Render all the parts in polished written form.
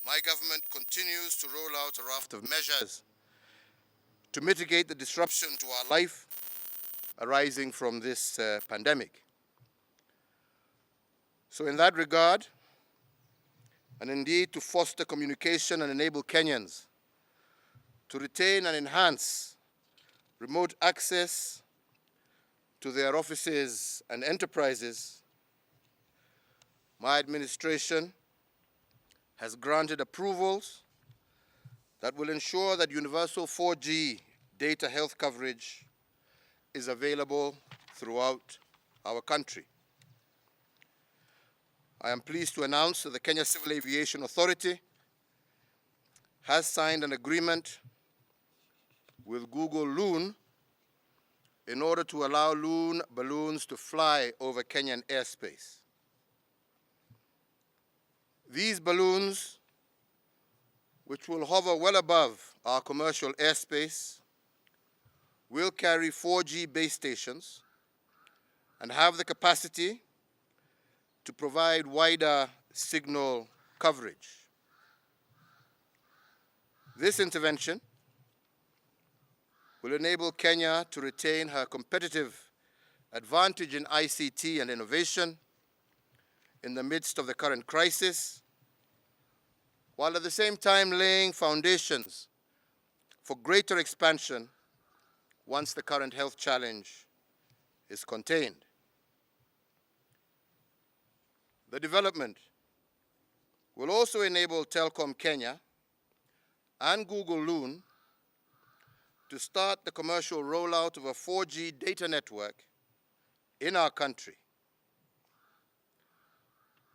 my government continues to roll out a raft of measures to mitigate the disruption to our life arising from this pandemic. So in that regard, and indeed to foster communication and enable Kenyans to retain and enhance remote access to their offices and enterprises, my administration has granted approvals that will ensure that universal 4G data health coverage is available throughout our country. I am pleased to announce that the Kenya Civil Aviation Authority has signed an agreement with Google Loon in order to allow Loon balloons to fly over Kenyan airspace. These balloons, which will hover well above our commercial airspace, will carry 4G base stations and have the capacity to provide wider signal coverage. This intervention will enable Kenya to retain her competitive advantage in ICT and innovation in the midst of the current crisis, while at the same time laying foundations for greater expansion once the current health challenge is contained. The development will also enable Telkom Kenya and Google Loon to start the commercial rollout of a 4G data network in our country.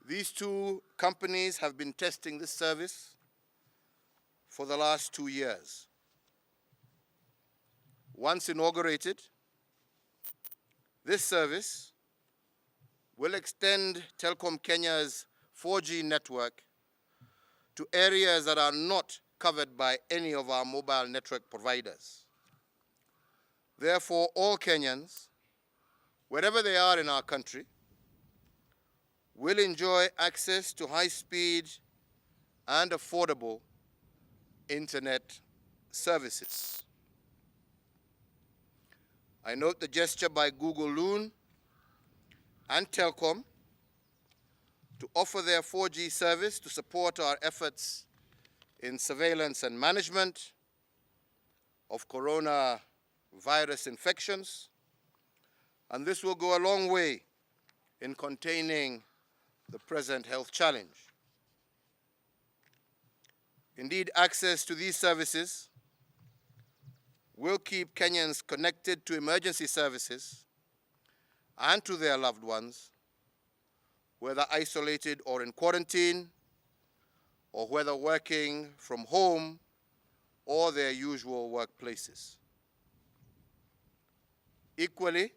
These two companies have been testing this service for the last 2 years. Once inaugurated, this service will extend Telkom Kenya's 4G network to areas that are not covered by any of our mobile network providers. Therefore, all Kenyans, wherever they are in our country, will enjoy access to high-speed and affordable internet services. I note the gesture by Google Loon and Telkom to offer their 4G service to support our efforts in surveillance and management of coronavirus infections, and this will go a long way in containing the present health challenge. Indeed, access to these services will keep Kenyans connected to emergency services and to their loved ones, whether isolated or in quarantine, or whether working from home or their usual workplaces. Equally,